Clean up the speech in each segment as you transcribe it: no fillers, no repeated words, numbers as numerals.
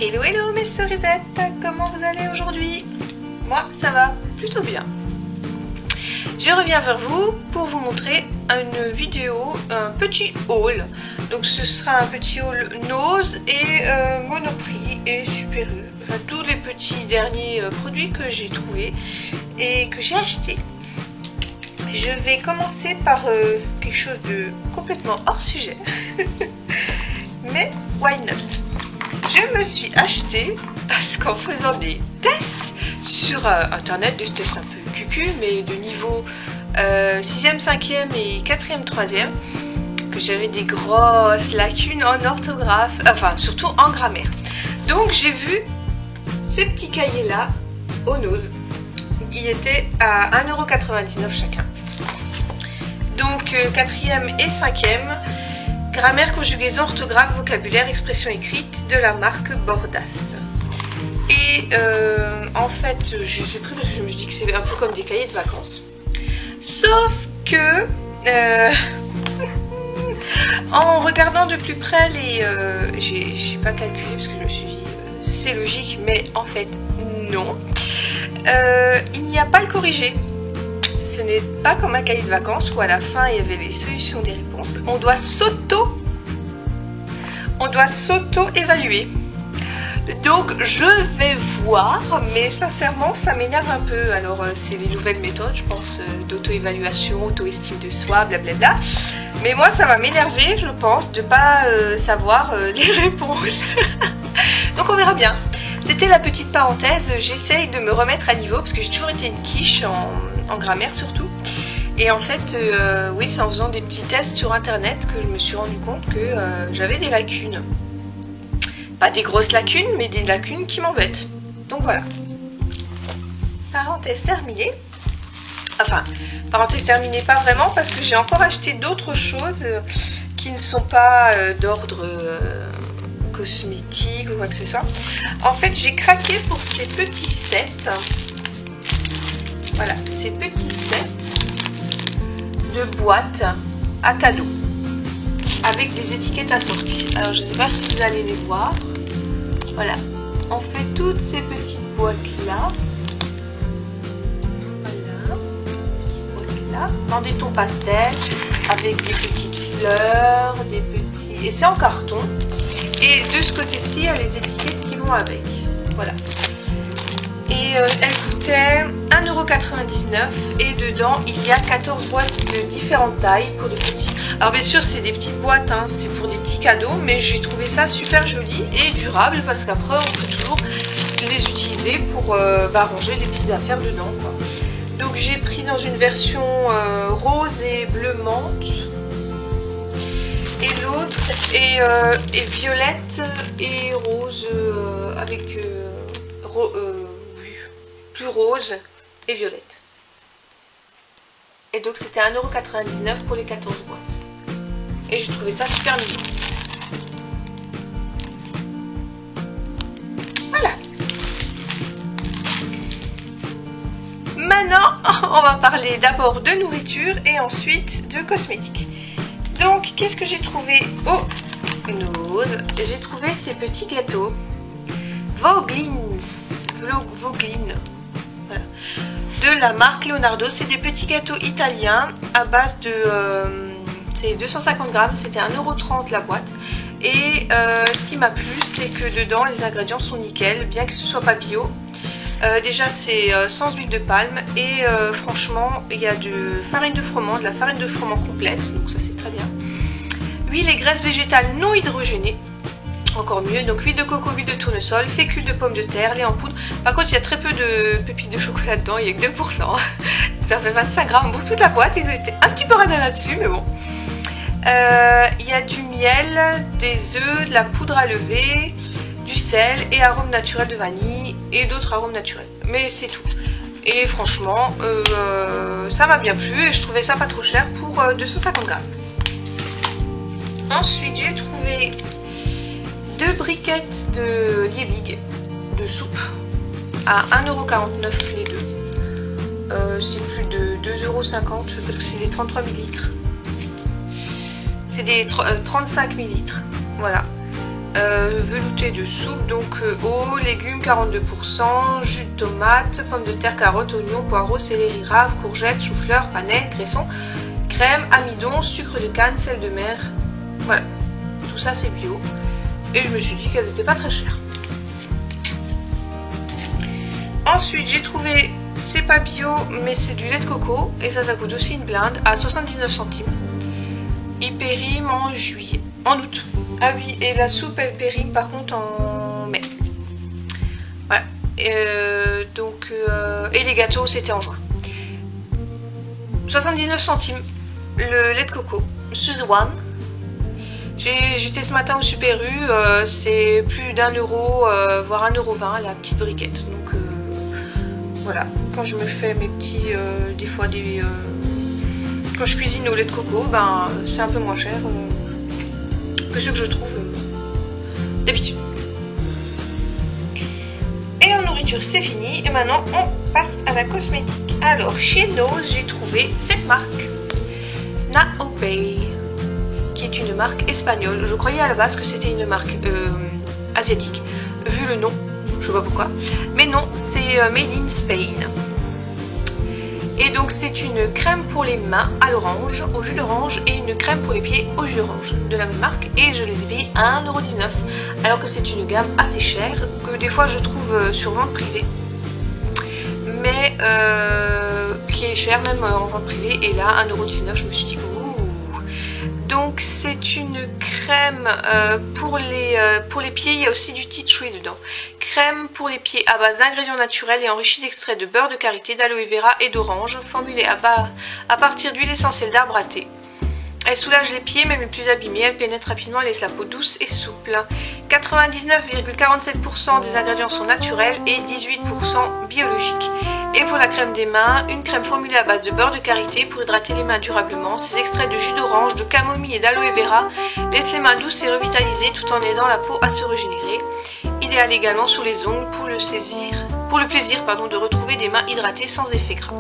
Hello hello mes cerisettes, comment vous allez aujourd'hui? Moi ça va plutôt bien. Je reviens vers vous pour vous montrer une vidéo, un petit haul. Donc ce sera un petit haul Nose et Monoprix et Super U. Enfin tous les petits derniers produits que j'ai trouvés et que j'ai achetés. Je vais commencer par quelque chose de complètement hors sujet. Mais why not? Je me suis acheté, parce qu'en faisant des tests sur internet, des tests un peu cucu, mais de niveau 6e, 5e et 4e, 3e, que j'avais des grosses lacunes en orthographe, enfin surtout en grammaire. Donc j'ai vu ces petits cahiers là au Nose. Ils étaient à 1,99 € chacun. Donc 4e et 5e. Grammaire, conjugaison, orthographe, vocabulaire, expression écrite de la marque Bordas. Et en fait, je suis pris parce que je me dis que c'est un peu comme des cahiers de vacances. Sauf que, en regardant de plus près les... j'ai pas calculé parce que je me suis dit, c'est logique, mais en fait, non. Il n'y a pas le corrigé. Ce n'est pas comme un cahier de vacances où à la fin il y avait les solutions des réponses. On doit s'auto-évaluer. Donc je vais voir, mais sincèrement ça m'énerve un peu. Alors c'est les nouvelles méthodes, je pense, d'auto-évaluation, auto-estime de soi, blablabla. Mais moi ça va m'énerver, je pense, de ne pas savoir les réponses. Donc on verra bien. C'était la petite parenthèse, j'essaye de me remettre à niveau parce que j'ai toujours été une quiche en grammaire surtout. Et en fait, oui, c'est en faisant des petits tests sur internet que je me suis rendu compte que j'avais des lacunes. Pas des grosses lacunes, mais des lacunes qui m'embêtent. Donc voilà. Parenthèse terminée. Enfin, parenthèse terminée pas vraiment parce que j'ai encore acheté d'autres choses qui ne sont pas d'ordre... cosmétique ou quoi que ce soit. En fait, j'ai craqué pour ces petits sets. Voilà, ces petits sets de boîtes à cadeaux avec des étiquettes assorties. Alors, je ne sais pas si vous allez les voir. Voilà, on fait toutes ces petites boîtes là. Voilà, petites boîtes là, dans des tons pastels avec des petites fleurs, des petits. Et c'est en carton. Et de ce côté-ci, il y a les étiquettes qui vont avec. Voilà. Et elle coûtait 1,99 € et dedans, il y a 14 boîtes de différentes tailles pour les petits. Alors bien sûr, c'est des petites boîtes, hein, c'est pour des petits cadeaux, mais j'ai trouvé ça super joli et durable parce qu'après, on peut toujours les utiliser pour ranger des petites affaires dedans, quoi. Donc j'ai pris dans une version rose et bleu menthe. Et l'autre est violette et rose avec plus rose et violette. Et donc c'était 1,99 € pour les 14 boîtes. Et j'ai trouvé ça super mignon. Voilà. Maintenant, on va parler d'abord de nourriture et ensuite de cosmétiques. Donc, qu'est-ce que j'ai trouvé au Nose? J'ai trouvé ces petits gâteaux Voglins, voilà, de la marque Leonardo. C'est des petits gâteaux italiens à base de... c'est 250 grammes, c'était 1,30 € la boîte. Et ce qui m'a plu, c'est que dedans, les ingrédients sont nickel, bien que ce soit pas bio. Déjà c'est sans huile de palme et franchement il y a de farine de froment, de la farine de froment complète, donc ça c'est très bien. Huile et graisse végétale non hydrogénée, encore mieux, donc huile de coco, huile de tournesol, fécule de pommes de terre, lait en poudre. Par contre il y a très peu de pépites de chocolat dedans, il n'y a que 2%. Ça fait 25 grammes pour toute la boîte, ils ont été un petit peu radins là-dessus mais bon. Il y a du miel, des œufs, de la poudre à lever, du sel et arôme naturel de vanille et d'autres arômes naturels, mais c'est tout. Et franchement ça m'a bien plu et je trouvais ça pas trop cher pour 250 grammes. Ensuite j'ai trouvé 2 briquettes de Liebig de soupe à 1,49 € les deux. C'est plus de 2,50 € parce que c'est des 33 ml. C'est des 35 ml. Voilà. velouté de soupe, donc eau, légumes 42%, jus de tomate, pommes de terre, carottes, oignons, poireaux, céleri, rave, courgettes, chou-fleur, panais, cresson, crème, amidon, sucre de canne, sel de mer. Voilà, tout ça c'est bio. Et je me suis dit qu'elles n'étaient pas très chères. Ensuite j'ai trouvé, c'est pas bio mais c'est du lait de coco et ça coûte aussi une blinde à 79 centimes. Il périme en juillet, en août. Ah oui, et la soupe elle périme par contre en mai. Voilà. Et les gâteaux c'était en juin. 79 centimes le lait de coco. Suzanne. J'étais ce matin au Super U, c'est plus d'1 euro, voire 1,20 € la petite briquette. Donc voilà, quand je me fais mes petits, des fois quand je cuisine au lait de coco, ben c'est un peu moins cher que ce que je trouve d'habitude. Et en nourriture c'est fini, et maintenant on passe à la cosmétique. Alors chez Nose j'ai trouvé cette marque, Naobei, qui est une marque espagnole. Je croyais à la base que c'était une marque asiatique, vu le nom, je sais pas pourquoi. Mais non, c'est made in Spain. Et donc c'est une crème pour les mains à l'orange, au jus d'orange, et une crème pour les pieds au jus d'orange, de la même marque. Et je les ai payées à 1,19 €, alors que c'est une gamme assez chère, que des fois je trouve sur vente privée. Mais qui est chère même en vente privée, et là 1,19 €, je me suis dit donc c'est une crème pour les pieds, il y a aussi du tea tree dedans. Crème pour les pieds à base d'ingrédients naturels et enrichie d'extraits de beurre de karité, d'aloe vera et d'orange, formulée à partir d'huile essentielle d'arbre à thé. Elle soulage les pieds, même les plus abîmés, elle pénètre rapidement et laisse la peau douce et souple. 99,47% des ingrédients sont naturels et 18% biologiques. Et pour la crème des mains, une crème formulée à base de beurre de karité pour hydrater les mains durablement. Ces extraits de jus d'orange, de camomille et d'aloe vera laissent les mains douces et revitalisées tout en aidant la peau à se régénérer. Idéal également sur les ongles pour le plaisir de retrouver des mains hydratées sans effet gras.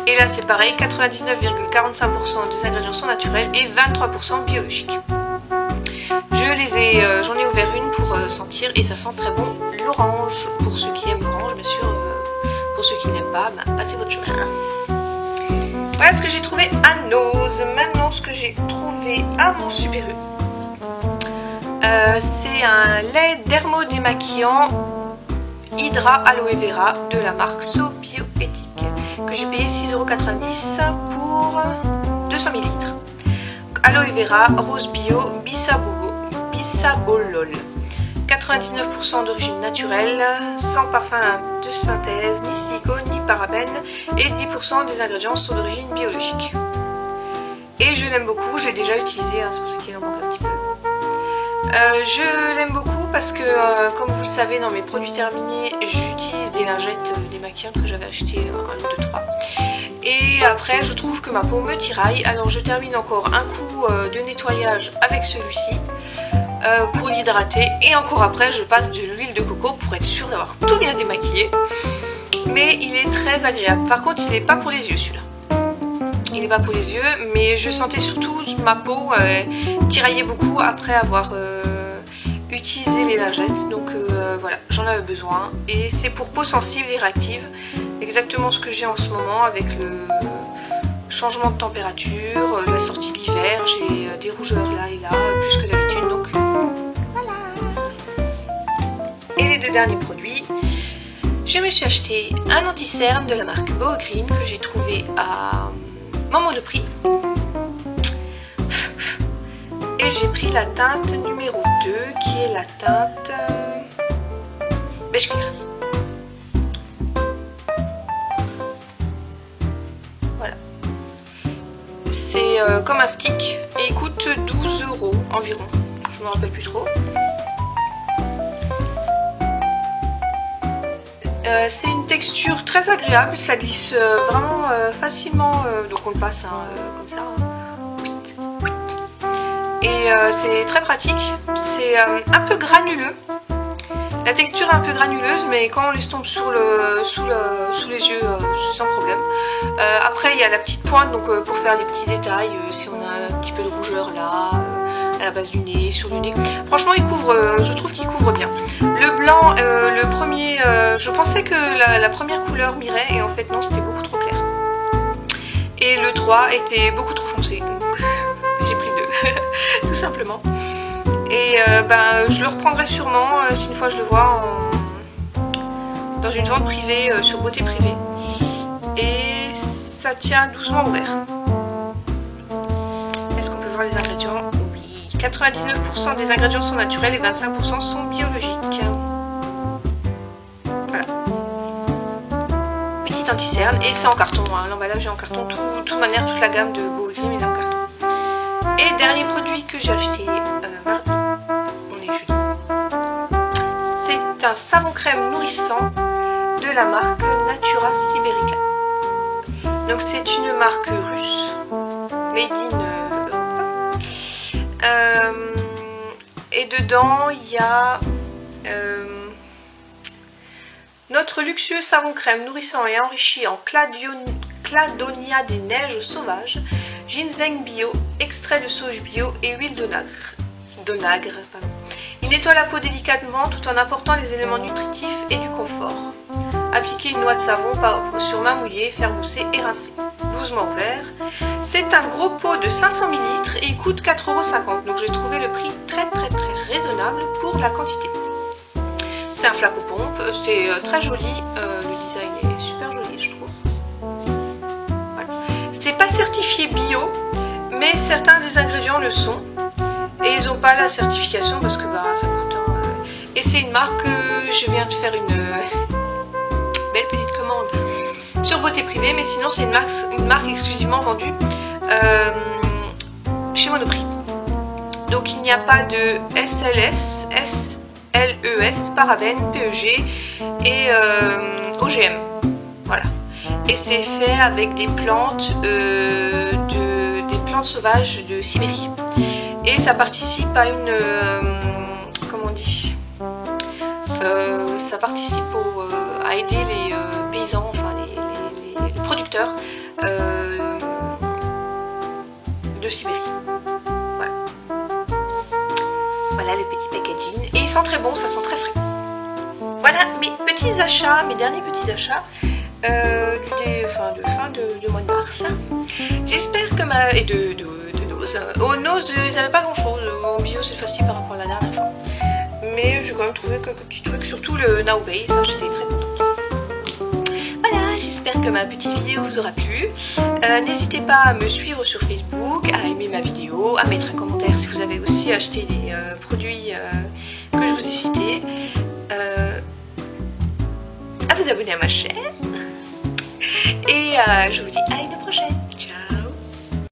Et là c'est pareil, 99,45% des ingrédients sont naturels et 23% biologiques. J'en ai ouvert une pour sentir et ça sent très bon l'orange. Pour ceux qui aiment l'orange, bien sûr. Pour ceux qui n'aiment pas, passez votre chemin. Voilà ce que j'ai trouvé à Nose. Maintenant ce que j'ai trouvé à mon Super U. C'est un lait dermodémaquillant Hydra Aloe Vera de la marque So Bioéthique, que j'ai payé 6,90 € pour 200 ml. Aloe Vera, rose bio, bisabolol. 99% d'origine naturelle, sans parfum de synthèse, ni silicone, ni parabènes, et 10% des ingrédients sont d'origine biologique. Et je l'aime beaucoup, j'ai déjà utilisé, c'est pour ça qu'il en manque un petit peu. Je l'aime beaucoup parce que, comme vous le savez, dans mes produits terminés, j'utilise des lingettes démaquillantes que j'avais achetées 1, 2, 3. Et après, je trouve que ma peau me tiraille, alors je termine encore un coup de nettoyage avec celui-ci. Pour l'hydrater, et encore après je passe de l'huile de coco pour être sûre d'avoir tout bien démaquillé. Mais il est très agréable. Par contre il n'est pas pour les yeux celui-là. Il n'est pas pour les yeux, mais je sentais surtout ma peau tirailler beaucoup après avoir utilisé les lingettes. Donc voilà, j'en avais besoin. Et c'est pour peau sensible et réactive. Exactement ce que j'ai en ce moment avec le changement de température, la sortie d'hiver. J'ai des rougeurs là et là, plus que d'habitude. Donc voilà. Et les deux derniers produits, je me suis acheté un anti-cerne de la marque Boho Green que j'ai trouvé à Monoprix. Et j'ai pris la teinte numéro 2 qui est la teinte beige clair. Voilà. C'est comme un stick et il coûte 12 € environ. Je ne me rappelle plus trop. C'est une texture très agréable, ça glisse vraiment facilement, donc on le passe comme ça. Et c'est très pratique, c'est un peu granuleux. La texture est un peu granuleuse, mais quand on l'estompe sous les yeux, c'est sans problème. Après, il y a la petite pointe, donc pour faire les petits détails, si on a un petit peu de rougeur là, la base du nez, sur le nez. Franchement, il couvre, je trouve qu'il couvre bien. Le blanc, le premier, je pensais que la première couleur m'irait et en fait non, c'était beaucoup trop clair. Et le 3 était beaucoup trop foncé, donc j'ai pris le 2, tout simplement. Et je le reprendrai sûrement si une fois je le vois dans une vente privée sur Beauté Privée. Et ça tient doucement ouvert. Est-ce qu'on peut voir les ingrédients? Oui. 99% des ingrédients sont naturels et 25% sont biologiques. Voilà. Petite anti-cerne. Et c'est en carton. Hein. L'emballage est en carton. De toute manière, toute la gamme de Beau et Grim est en carton. Et dernier produit que j'ai acheté mardi. On est jeudi. C'est un savon crème nourrissant de la marque Natura Siberica. Donc c'est une marque russe, made in Europe. Et dedans il y a notre luxueux savon crème nourrissant et enrichi en cladonia des neiges sauvages, ginseng bio, extrait de sauge bio et huile d'onagre. Il nettoie la peau délicatement tout en apportant les éléments nutritifs et du confort. Appliquer une noix de savon sur main mouillée, faire mousser et rincer. 12 mois ouvert. C'est un gros pot de 500 ml et il coûte 4,50 €. Donc j'ai trouvé le prix très raisonnable pour la quantité. C'est un flacon pompe, c'est très joli. Le design est super joli, je trouve. Voilà. C'est pas certifié bio, mais certains des ingrédients le sont. Et ils n'ont pas la certification parce que ça coûte. Et c'est une marque, je viens de faire une belle petite commande sur Beauté Privée, mais sinon c'est une marque exclusivement vendue chez Monoprix. Donc il n'y a pas de SLS, SLES, parabènes, PEG et OGM. Voilà. Et c'est fait avec des plantes, des plantes sauvages de Sibérie. Et ça participe à une comment on dit, ça participe à aider les paysans, enfin les producteurs de Sibérie. Voilà. Voilà le petit packaging. Et il sent très bon, ça sent très frais. Voilà mes petits achats, mes derniers petits achats de fin de mois de mars. J'espère que et de Nose. Au Nose, ils n'avaient pas grand chose. En bio, c'est facile par rapport à la dernière fois. Mais j'ai quand même trouvé quelques petits trucs, surtout le Now Base, j'étais très contente. Voilà, j'espère que ma petite vidéo vous aura plu. N'hésitez pas à me suivre sur Facebook, à aimer ma vidéo, à mettre un commentaire si vous avez aussi acheté des produits que je vous ai cités, à vous abonner à ma chaîne. Et je vous dis à une prochaine.